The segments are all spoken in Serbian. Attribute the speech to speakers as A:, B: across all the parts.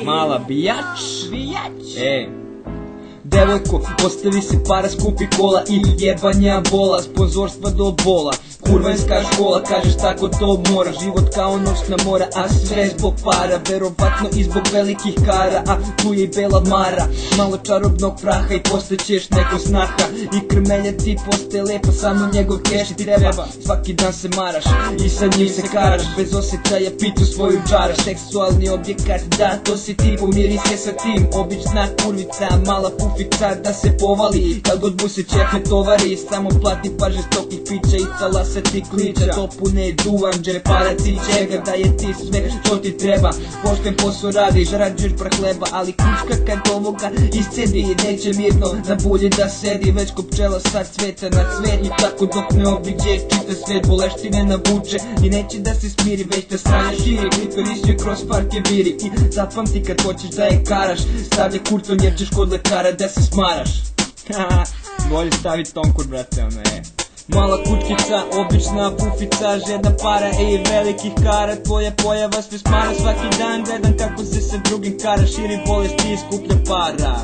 A: Mala bijač. Devojko, ostavi se para, skupi kola i jebanja bola, sponzorstva do bola. Kurvanska škola, kažeš tako to mora. Život kao noćna mora, a sve zbog para. Verovatno i zbog velikih kara, a tu je i bela mara. Malo čarobnog praha i postaćeš neko snaha. I krmelja ti postaje lepa, samo njegov keš ti treba. Svaki dan se maraš i sa njim se karaš. Bez osjećaja pitu svoju džaraš. Seksualni objekat, da, to si ti, pomiri se sa tim. Obična kurvica, mala pufica da se povali. Kad god bu se čefe tovari, samo plati par žestokih pića i cala se ti kliča. To pune duvanđe, para ti čega, da je ti sve što ti treba. Pošten posao radiš, zarađuješ par hleba, ali kučka kad ovoga iscedi, neće mirno na bulji da sedi. Već ko pčela sad cveta na cvet, i tako dok ne obiđe čita svet. Boleštine navuče i neće da se smiri, već da stranja širi. Klitoris je kroz parke viri i zapamti kad hoćeš da je karaš, stavlja kurcom jer ćeš kod lekara da se smaraš. Bolje stavit tonkur, brate, ono je. Mala kućkica, obična pufica, žedna para i velikih kara. Tvoja pojava sve smara, svaki dan gledam kako se sa drugim kara. Širi bolesti i skuplja para.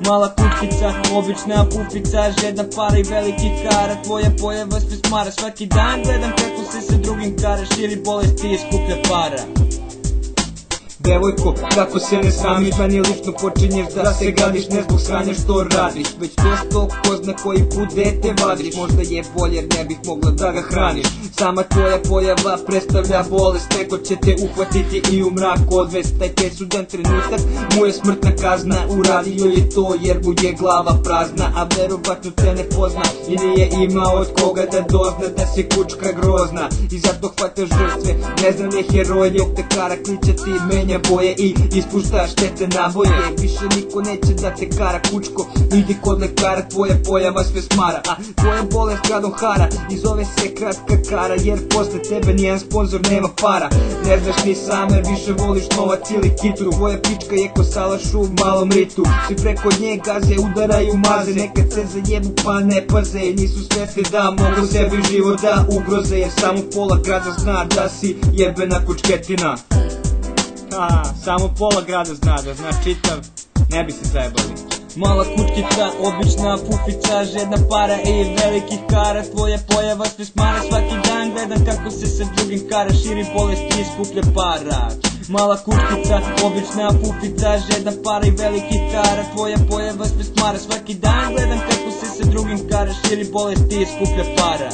A: Mala kućkica, obična pufica, žedna para i velikih kara. Tvoja pojava sve smara, svaki dan gledam kako se sa drugim kara. Širi bolesti i skuplja para. Devojko, kako se ne sramiš, meni lično počinješ da se gadiš, ne zbog sranja što radiš, već to što ko zna koji put dete vadiš. Možda je bolje jer ne bih mogla da ga hraniš. Sama tvoja pojava predstavlja bolest, neko će te uhvatiti i u mrak odvest. Taj presudan trenutak mu je smrtna kazna, uradio je to jer mu je glava prazna. A verovatno te ne pozna i nije imao od koga da dozna da se kučka grozna. I zato hvata žrtve, ne znam je heroj, dok te kara kliče ti menja boje i ispušta štete naboje. Više niko neće da te kara, kučko, idi kod lekara, tvoja pojava sve smara. A tvoja bolest gradom hara i zove se kratka kara, jer posle tebe nijedan sponzor nema para. Ne znaš ni sam jer više voliš novac ili kitu. Tvoja pička je ko salaš u malom ritu. Svi preko nje gaze, udaraju maze, nekad se zajebu pa ne paze. Nisu svesni da mogu sebi život da ugroze, jer samo pola grada zna da si jebena kučketina. Samo pola grada zna, da zna čitav, ne bi se zajebali. Mala kućkica, obična pufica, žedna para i velikih kara. Tvoja pojava sve smara, svaki dan gledam kako se sa drugim kara. Širi bolesti i skuplja para. Mala kućkica, obična pufica, žedna para i velikih kara. Tvoja pojava sve smara, svaki dan gledam kako se sa drugim kara. Širi bolesti i skuplja para.